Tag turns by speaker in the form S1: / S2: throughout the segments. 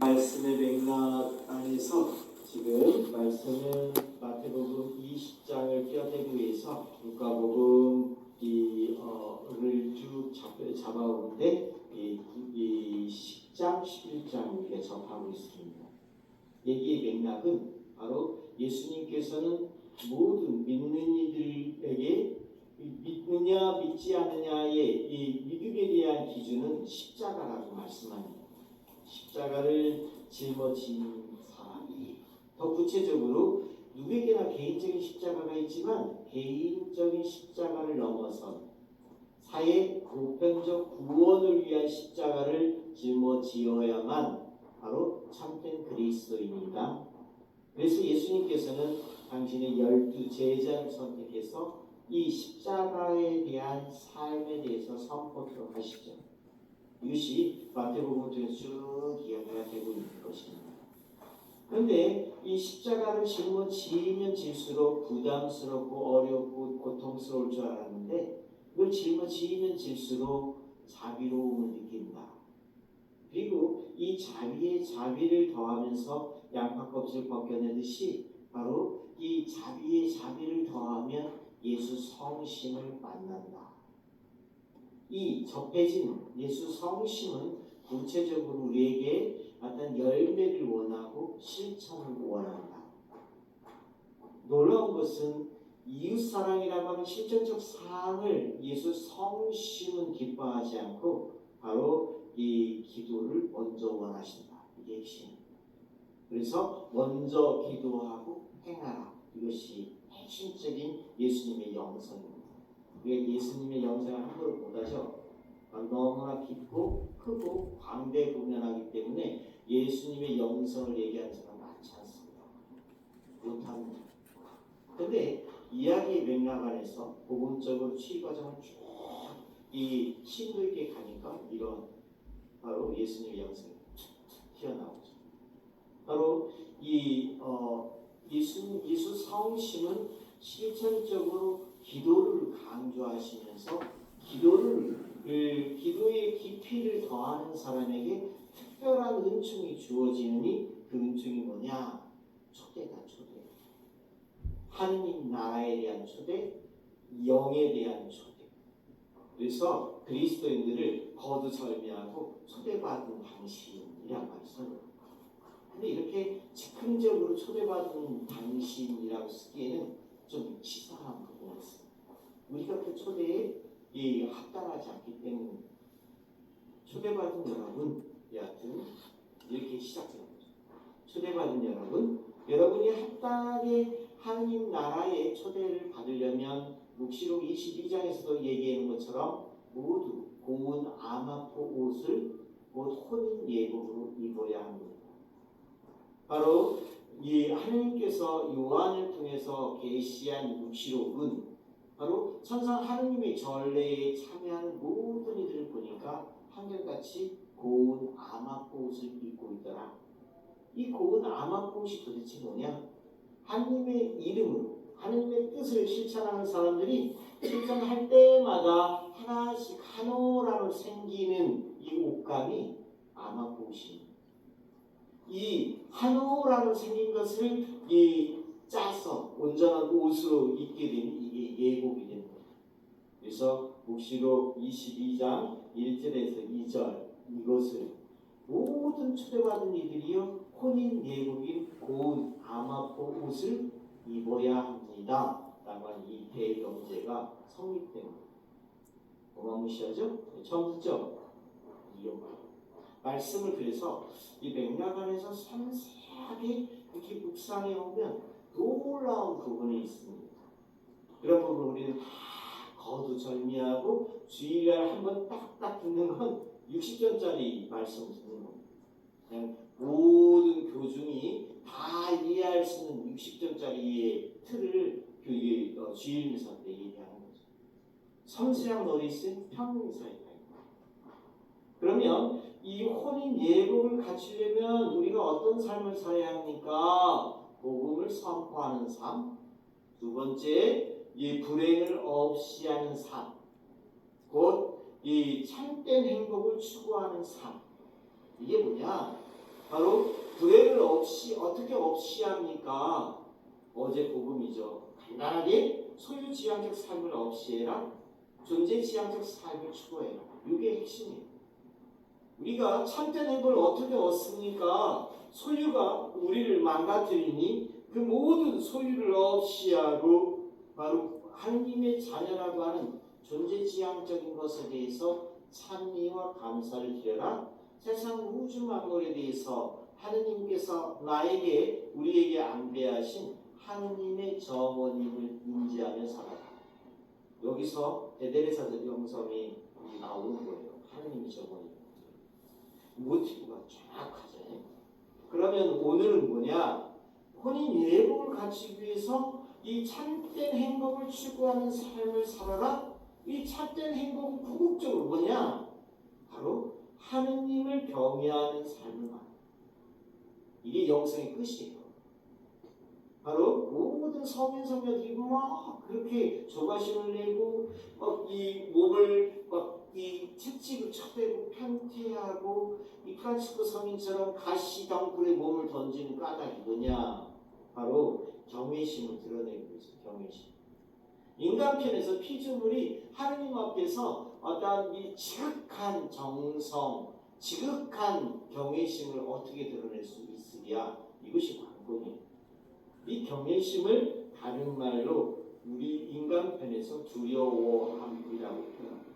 S1: 말씀의 맥락 안에서 지금 말씀은 마태복음 20장을 끼어들기 위해서 누가복음 를 쭉 잡아오는데 이 10장, 11장 우리가 접하고 있습니다. 얘기의 맥락은 바로 예수님께서는 모든 믿는 이들에게 믿느냐 믿지 않느냐의 이 믿음에 대한 기준은 십자가라고 말씀합니다. 십자가를 짊어진 사람이 더 구체적으로 누구에게나 개인적인 십자가가 있지만 개인적인 십자가를 넘어선 사회 보편적 구원을 위한 십자가를 짊어지어야만 바로 참된 그리스도인이다. 그래서 예수님께서는 당신의 12 제자를 선택해서 이 십자가에 대한 삶에 대해서 선포토록 하시죠. 이것이 마태복음 통해서 쭉 이야기가 되고 있는 것입니다. 그런데 이 십자가를 짊어지면 질수록 부담스럽고 어렵고 고통스러울 줄 알았는데 그걸 짊어지면 질수록 자비로움을 느낀다. 그리고 이 자비에 자비를 더하면서 양파껍질을 벗겨내듯이 바로 이 자비에 자비를 더하면 예수 성심을 만난다. 이 접해진 예수 성심은 구체적으로 우리에게 어떤 열매를 원하고 실천을 원한다. 놀라운 것은 이웃사랑이라고 하는 실천적 사항을 예수 성심은 기뻐하지 않고 바로 이 기도를 먼저 원하신다. 이게 핵심입니다. 그래서 먼저 기도하고 행하라. 이것이 핵심적인 예수님의 영성입니다. 우리가 예수님의 영성을 함부로 못하죠. 너무나 깊고 크고 광대공연하기 때문에 예수님의 영성을 얘기하는 사람 많지 않습니다. 못합니다. 그런데 이야기의 맥락 안에서 복음적으로 치유 과정을 쭉 이 심도 있게 가니까 이런 바로 예수님의 영성이 튀어나오죠. 바로 이 예수 성심은 실천적으로 기도를 강조하시면서 기도의 깊이를 더하는 사람에게 특별한 은총이 주어지느니 그 은총이 뭐냐? 초대다. 초대. 하느님 나라에 대한 초대, 영에 대한 초대. 그래서 그리스도인들을 거두절미하고 초대받은 당신이라고 하죠. 근데 이렇게 즉흥적으로 초대받은 당신이라고 쓰기에는 좀 치사한 부분이 있습니다. 우리가 그 초대에 합당하지 않기 때문에 초대받은 여러분, 여하튼 이렇게 시작되는 거죠. 초대받은 여러분, 여러분이 합당하게 하느님 나라의 초대를 받으려면 묵시록 22장에서도 얘기하는 것처럼 모두 고운 아마포 옷을 곧 혼인 예복으로 입어야 합니다. 바로 이 하느님께서 요한을 통해서 계시한 묵시록은 바로 천상 하느님의 전례에 참여하는 모든 이들을 보니까 한결같이 고운 아마포 옷을 입고 있더라. 이 고운 아마포 옷이 도대체 뭐냐? 하느님의 이름으로 하느님의 뜻을 실천하는 사람들이 실천할 때마다 하나씩 한 오라로 생기는 이 옷감이 아마포 옷입니다. 이 한 오라로 생긴 것을 짜서 온전한 옷으로 입게 되면 이게 예복이 됩니다. 그래서 묵시록 22장 1절에서 2절 이것을 모든 초대받은 이들이요 혼인 예복인 고운 아마포 옷을 입어야 합니다. 라고 하는 이 대명제가 성립됩니다. 어마무시하죠? 처음 듣죠? 말씀을 그래서 이 맥락 안에서 섬세하게 이렇게 묵상해 오면 놀라운 부분이 있습니다. 그런 부분을 우리는 다 거두절미하고 주일날 한번 딱딱 듣는 건 60전짜리 말씀 듣는 겁니다. 그냥 모든 교중이 다 이해할 수 있는 60전짜리의 틀을 주일 미사 때 얘기하는 거죠. 섬세한 노리스는 평민사에 그러면 이 혼인 예복을 갖추려면 우리가 어떤 삶을 살아야 합니까? 복음을 선포하는 삶. 두 번째, 이 불행을 없이 하는 삶. 곧 이 참된 행복을 추구하는 삶. 이게 뭐냐? 바로 불행을 어떻게 없이 합니까? 어제 복음이죠. 간단하게 소유지향적 삶을 없이 해라. 존재지향적 삶을 추구해라. 이게 핵심이에요. 우리가 참된 행복을 어떻게 얻습니까? 소유가 우리를 망가뜨리니 그 모든 소유를 없이 하고 바로 하느님의 자녀라고 하는 존재지향적인 것에 대해서 찬미와 감사를 드려라. 세상 우주 만물에 대해서 하느님께서 우리에게 안배하신 하느님의 정원임을 인지하며 살아라. 여기서 베델에서 영성이 나오는 거예요. 하느님의 정원임. 모티브가 정확하죠. 그러면 오늘은 뭐냐? 혼인 예복을 갖추기 위해서 이 참된 행복을 추구하는 삶을 살아라. 이 참된 행복은 궁극적으로 뭐냐? 바로 하느님을 경외하는 삶을 말합니다. 이게 영성의 끝이에요. 바로 모든 성인 성녀들이 막 그렇게 조바심을 내고 이 몸을 이 채찍을 쳐대고 편태하고 이 프란치스코 성인처럼 가시 덩굴에 몸을 던지는 까닭이 뭐냐? 바로 경외심을 드러내기 위해서. 경외심. 인간편에서 피조물이 하느님 앞에서 어떤 이 지극한 정성, 지극한 경외심을 어떻게 드러낼 수 있으랴? 이것이 관건이에요. 이 경외심을 다른 말로 우리 인간편에서 두려워함이라고 표현합니다.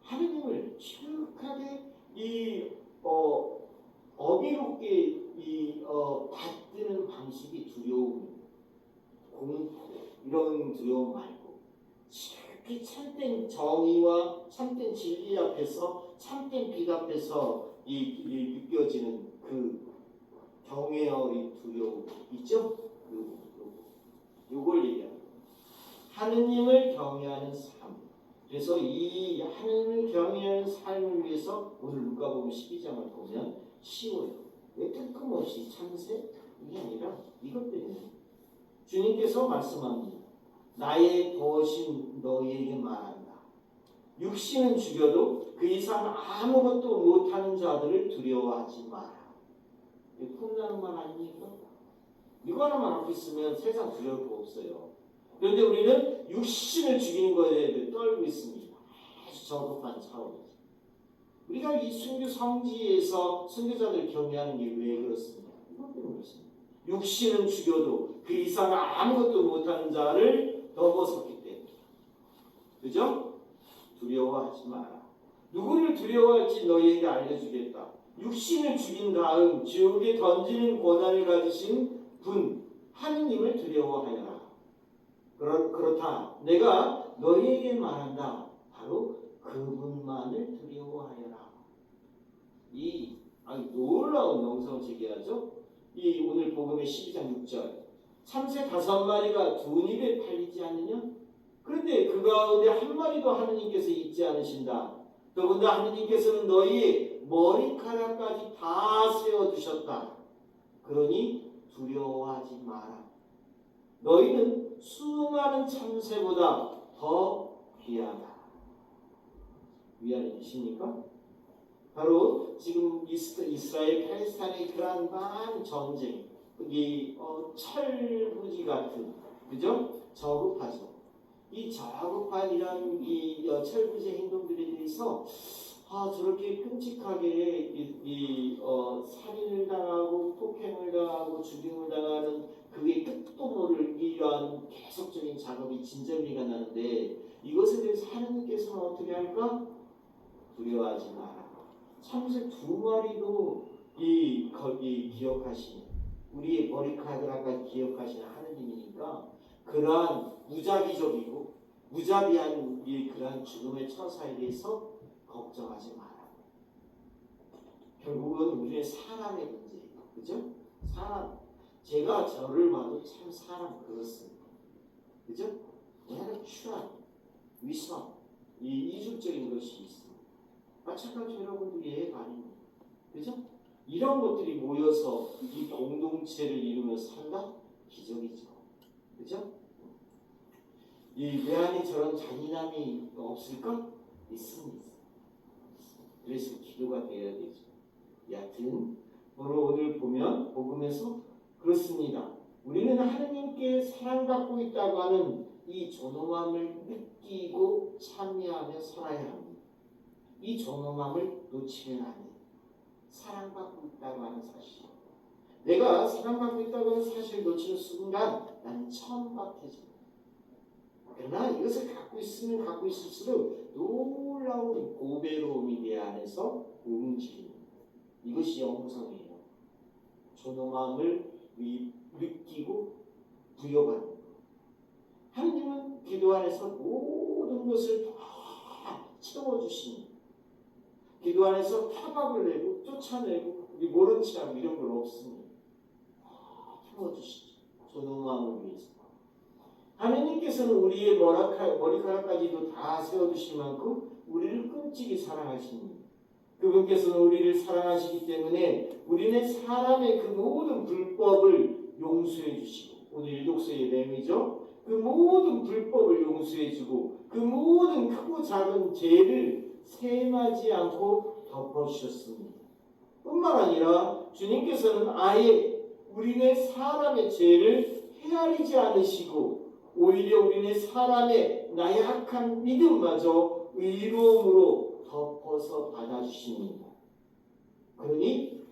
S1: 하느님을 지극하게 어미롭게 받드는 방식이 두려움입니다. 공포 이런 두려움 말고 지극히 참된 정의와 참된 진리 앞에서 참된 빛 앞에서 느껴지는 그 경외 어린 두려움 있죠? 요걸 얘기합니다. 하느님을 경외하는 삶. 그래서 이 하느님을 경외하는 삶을 위해서 오늘 누가복음 12장을 보면 쉬워요. 왜 뜬금없이 참새? 이게 아니라 이것 때문에 주님께서 말씀합니다. 나의 벗인 너희에게 말한다. 육신은 죽여도 그 이상 아무것도 못하는 자들을 두려워하지 마라. 폼나는 말 아닙니까? 이거 하나만 앞에 있으면 세상 두려울 거 없어요. 그런데 우리는 육신을 죽이는 것에 떨고 있습니다. 아주 저급한 차원이죠. 우리가 이 순교 성지에서 순교자들 경외하는 게 왜 그렇습니까? 이것 때문에 그렇습니다. 육신은 죽여도 그 이상 아무것도 못하는 자를 넘어섰기 때문에. 그죠? 두려워하지 마라. 누구를 두려워할지 너희에게 알려주겠다. 육신을 죽인 다음 지옥에 던지는 권한을 가지신 분 하느님을 두려워하여라. 그렇다. 내가 너희에게 말한다. 바로 그분만을 두려워하여라. 이 놀라운 영성을 제기하죠. 이 오늘 복음의 12장 6절. 참새 5마리가 두 입에 팔리지 않느냐? 그런데 그 가운데 한 마리도 하느님께서 잊지 않으신다. 더군다나 하느님께서는 너희 머리카락까지 다 세워두셨다. 그러니 두려워하지 마라. 너희는 수많은 참새보다 더 귀하다. 위안이십니까? 바로 지금 이스라엘 팔레스타인의 그러한 많은 전쟁, 이 철부지 같은, 그죠? 저급하죠. 이 저급한 이런 이 철부지 행동들에 대해서 저렇게 끔찍하게 살인을 당하고 폭행을 당하고 죽임을 당하는 그게 끝도 모를 이러한 계속적인 작업이 진절미가 나는데 이것에 대해서 하나님께서는 어떻게 할까? 두려워하지 마라. 참새 2마리도 거기 기억하시는 우리의 머리카락까지 기억하시는 하느님이니까 그러한 무자비적이고 무자비한 그러한 죽음의 처사에 대해서 걱정하지 마라. 결국은 우리의 사람의 문제예요. 그죠? 사람. 제가 저를 봐도 참 사람 그렇습니다. 그죠? 내가 추한, 위선, 이중적인 것이 있습니다. 마찬가지로 여러분도 예가 아닙니다. 그죠? 이런 것들이 모여서 이 공동체를 이루며 산다? 기적이죠. 그죠? 왜 안에 저런 잔인함이 없을까? 있습니다. 그래서 기도가 되어야 되죠. 여하튼 바로 오늘 보면 복음에서 그렇습니다. 우리는 하느님께 사랑받고 있다고 하는 이 존엄함을 느끼고 참여하며 살아야 합니다. 이 존엄함을 놓치면 안 돼요. 사랑받고 있다고 하는 사실. 내가 사랑받고 있다고 하는 사실을 놓치는 순간 나는 천박해집니다. 그러나 이것을 갖고 있으면 갖고 있을수록 놀라운 고배로움이 내 안에서 움직입니다. 이것이 영성이에요. 존엄함을 느끼고 부여받는 것. 하나님은 기도 안에서 모든 것을 다 채워주십니다. 기도 안에서 타박을 내고 쫓아내고 모른 체하고 이런 건 없습니다. 다 채워주시죠. 존엄함을 위해서. 하나님께서는 우리의 머리카락까지도 다 세워주실 만큼 우리를 끔찍이 사랑하십니다. 그분께서는 우리를 사랑하시기 때문에 우리는 사람의 그 모든 불법을 용서해 주시고, 오늘 일독서의 내용이죠. 그 모든 불법을 용서해 주고 그 모든 크고 작은 죄를 세마지 않고 덮어주셨습니다. 뿐만 아니라 주님께서는 아예 우리네 사람의 죄를 헤아리지 않으시고 오히려 우리네 사람의 나약한 믿음마저 의로움으로 덮어서 받아주십니다. 그러니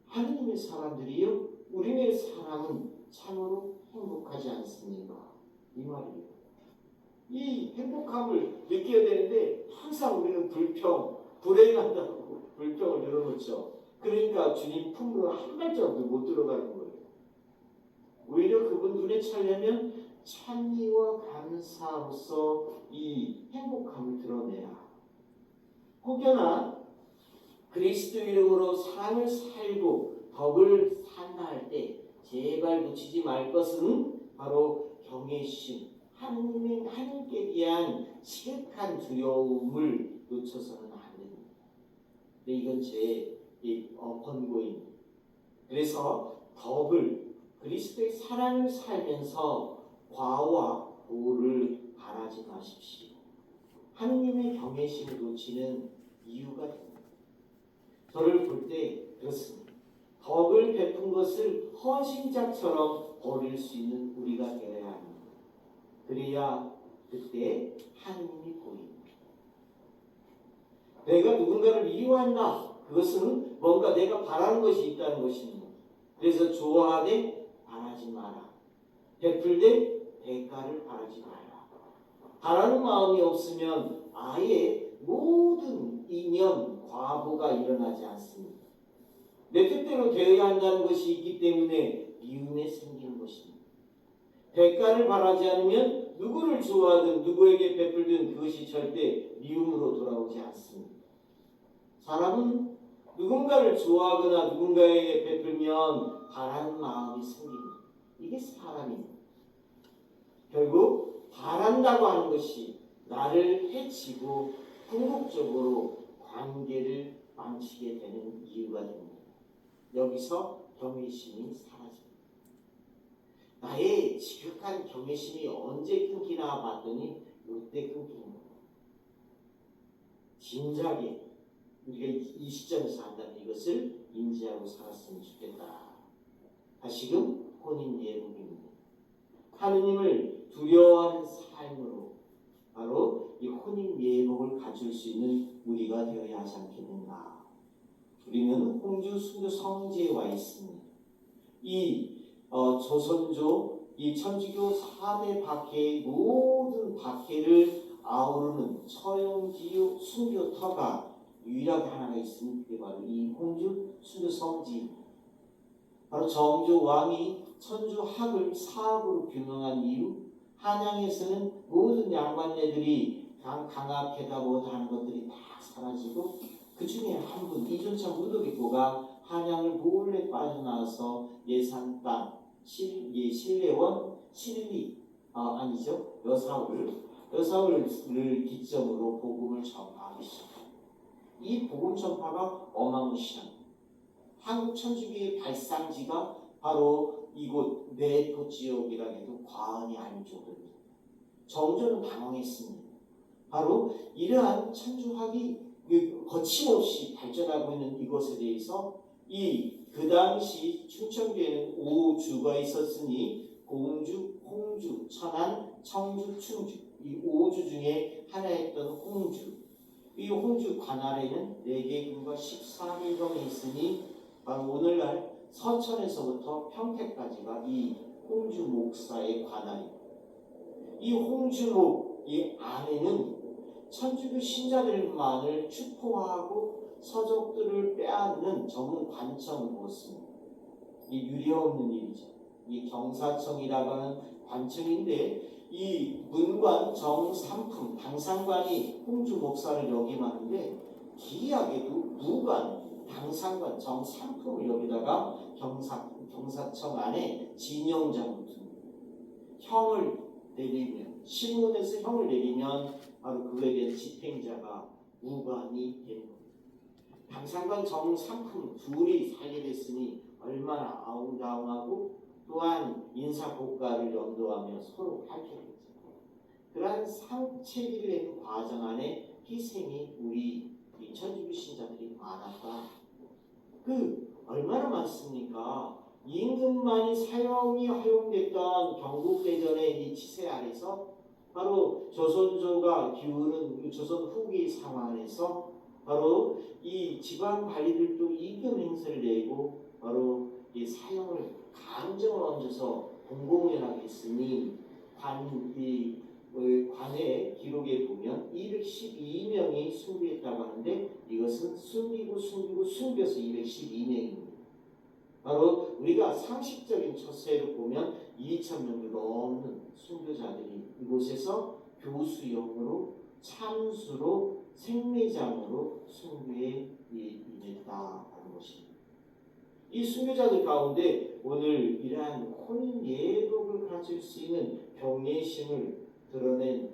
S1: 하느님의 사람들이요, 우리네 사람은 참으로 행복하지 않습니까? 이 말이에요. 이 행복함을 느껴야 되는데 항상 우리는 불행한다고 불평을 늘어놓죠. 그러니까 주님 품으로 한 발자국도 못 들어가는 거예요. 오히려 그분 눈에 차려면 찬미와 감사로서 이 행복함을 드러내야. 혹여나 그리스도 이름으로 삶을 살고 덕을 산다 할 때 제발 놓치지 말 것은 바로 경외심, 하나님께 대한 지극한 두려움을 놓쳐서는 안 됩니다. 근데 이건 제 번고입니다. 그래서 덕을, 그리스도의 사랑을 살면서 과와 보를 바라지 마십시오. 하느님의 경외심을 놓치는 이유가 됩니다. 저를 볼 때 그렇습니다. 덕을 베푼 것을 헌신자처럼 버릴 수 있는 우리가 되어야 합니다. 그래야 그때 하느님이 보입니다. 내가 누군가를 미워한다. 그것은 뭔가 내가 바라는 것이 있다는 것입니다. 그래서 좋아하되 바라지 마라. 베풀되 대가를 바라지 마라. 바라는 마음이 없으면 아예 모든 인연, 과보가 일어나지 않습니다. 내 뜻대로 되어야 한다는 것이 있기 때문에 미움에 생기는 것입니다. 대가를 바라지 않으면 누구를 좋아하든 누구에게 베풀든 그것이 절대 미움으로 돌아오지 않습니다. 사람은 누군가를 좋아하거나 누군가에게 베풀면 바라는 마음이 생깁니다. 이게 사람입니다. 결국 바란다고 하는 것이 나를 해치고 궁극적으로 관계를 망치게 되는 이유가 됩니다. 여기서 경외심이 사라집니다. 나의 지극한 경외심이 언제 끊기나 봤더니 이때 끊기는 거예요. 진작에 우리가 이 시점에서 한다면 이것을 인지하고 살았으면 좋겠다. 다시금 혼인 예복입니다. 하느님을 두려워하는 삶으로 바로 이 혼인 예복을 갖출 수 있는 우리가 되어야 하지 않겠는가. 우리는 홍주 순교 성지에 와 있습니다. 이 조선조, 이 천주교 4대 박해의 모든 박해를 아우르는 처용지유 순교터가 유일하게 하나가 있으니 그게 바로 이 홍주 순교 성지입니다. 바로 정조 왕이 천주학을 사학으로 규명한 이유, 한양에서는 모든 양반네들이 강압해다 뭐다 하는 것들이 다 사라지고 그 중에 한 분, 이존차 무도비고가 한양을 몰래 빠져나와서 예산 땅, 신례원, 여사울을 기점으로 복음을 전파하기 시작합니다. 이 복음 전파가 어마무시합니다. 한국 천주교의 발상지가 바로 이곳 내포 지역이라 해도 과언이 아닐 정도입니다. 정조는 당황했습니다. 바로 이러한 천주학이 거침없이 발전하고 있는 이것에 대해서 그 당시 춘천교에는 5주가 있었으니 공주, 홍주, 천안, 청주, 충주 이 5주 중에 하나였던 홍주. 이 홍주 관할에는 4개 군과 14밀검이 있으니 바로 오늘날 서천에서부터 평택까지가 이 홍주 목사의 관할입니다. 이 홍주목 이 안에는 천주교 신자들만을 추포하고 서적들을 빼앗는 전문 관청을 두었습니다. 이 유례없는 일이죠. 이 경사청이라고 하는 관청인데 이 문관 정삼품 당상관이 홍주 목사를 역임하는데 기이하게도 무관 당상관 정삼품을 여기다가 경사청 안에 진영장을 둡니다. 형을 내리면 신문에서 형을 내리면 바로 그에 대한 집행자가 무관이 되는 겁니다. 당상관 정삼품 둘이 살게 됐으니 얼마나 아웅다웅하고 또한 인사고가를 연도하며 서로 밝혀냈죠. 그러한 상체기를 내는 과정 안에 희생이 우리 천주교 신자들이 많았다. 얼마나 많습니까? 임금만이 사형이 허용됐던 경국대전의 이 치세 아래서 바로 조선조가 기울은 조선 후기 상황에서 바로 이 지방 관리들도 이견 행세를 내고 바로 이 사형을 감정을 얹어서 공공연하게 했으니 관의 기록에 보면 212명이 순교했다고 하는데 이것은 숨겨서 212명입니다. 바로 우리가 상식적인 처세로 보면 2,000명도 넘는 순교자들이 이곳에서 교수형으로 참수로 생매장으로 순교에 임했다는 것입니다. 이 순교자들 가운데 오늘 이러한 혼인 예복을 가질 수 있는 경외심을 드러낸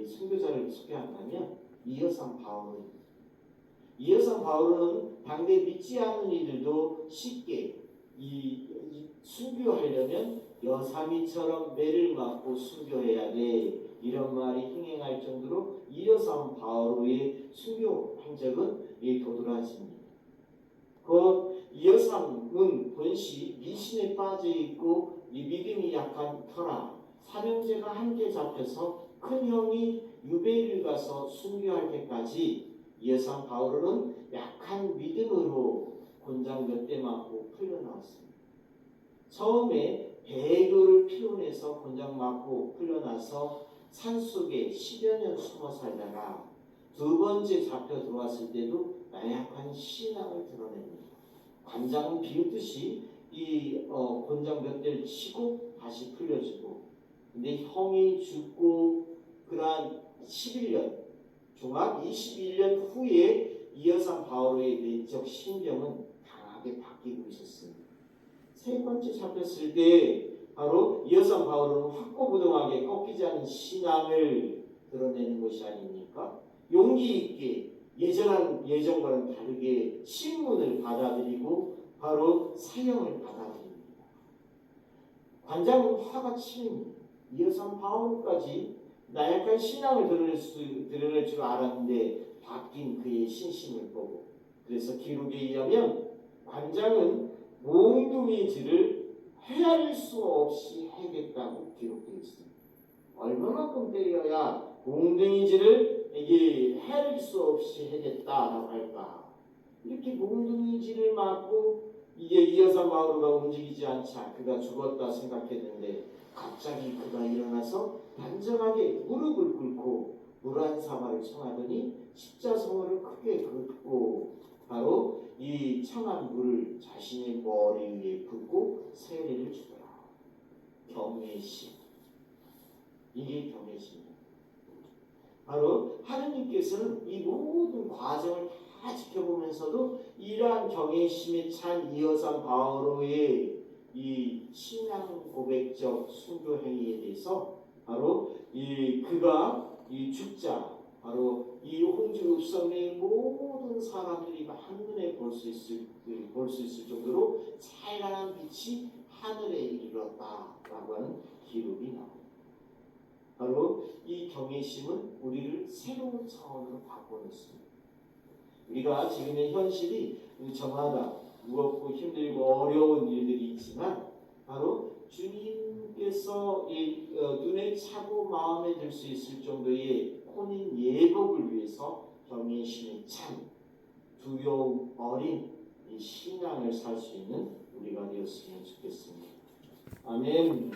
S1: 순교자를 소개한다면 이여상 바울입니다. 이여상 바울은 당대 믿지 않는 이들도 쉽게 순교하려면 여사미처럼 매를 맞고 순교해야 돼. 이런 말이 흥행할 정도로 이여상 바울의 순교 행적은 도드라집니다. 이여상은 본시 미신에 빠져 있고 이 믿음이 약한 터라 삼형제가 함께 잡혀서 큰 형이 유배를 가서 순교할 때까지 이여상 바울은 약한 믿음으로 곤장 몇 대 맞고 풀려나왔습니다. 처음에 배교를 피워내서 곤장 맞고 풀려나서 산속에 10여 년 숨어 살다가 두 번째 잡혀 들어왔을 때도 나약한 신앙을 드러냅니다. 관장은 비웃듯이 곤장 몇 대를 치고 다시 풀려주고 근데 형이 죽고 그러한 11년 종합 21년 후에 이여상 바울의 내적 심정은 강하게 바뀌고 있었습니다. 세 번째 잡혔을 때 바로 이여상 바울은 확고부동하게 꺾이지 않은 신앙을 드러내는 것이 아닙니까? 용기 있게 예전과는 다르게 신문을 받아들이고 바로 사형을 받아들입니다. 관장은 화가 치입니다. 이여상 바울까지 나약한 신앙을 드러낼 줄 알았는데 바뀐 그의 신심을 보고 그래서 기록에 의하면 관장은 몽둥이질을 헤아릴 수 없이 해겠다고 기록되어 있습니다. 얼마만큼 때려야 몽둥이질을 헤아릴 수 없이 해겠다라고 할까? 이렇게 몽둥이질을 맞고 이여상 바울가 움직이지 않자 그가 죽었다 생각했는데 갑자기 그가 일어나서 단정하게 무릎을 꿇고 물 한 사발을 청하더니 십자성어를 크게 긋고 바로 이 청한 물을 자신의 머리 위에 붓고 세례를 주더라. 경외심. 이게 경외심입니다. 바로 하느님께서는 이 모든 과정을 다 지켜보면서도 이러한 경외심에 찬 이여상 바오로의 이 신앙 고백적 순교 행위에 대해서 바로 그가 죽자 바로 이 홍주 읍성의 모든 사람들이 한눈에 볼 수 있을 정도로 찬란한 빛이 하늘에 이르렀다라고 하는 기록이 나옵니다. 바로 이 경외심은 우리를 새로운 차원으로 바꿔놓습니다. 우리가 지금의 현실이 저마다 무겁고 힘들고 어려운 일들이 있지만 바로 주님께서 눈에 차고 마음에 들 수 있을 정도의 혼인 예복을 위해서 경외심이 참 두려움 어린 이 신앙을 살 수 있는 우리가 되었으면 좋겠습니다. 아멘.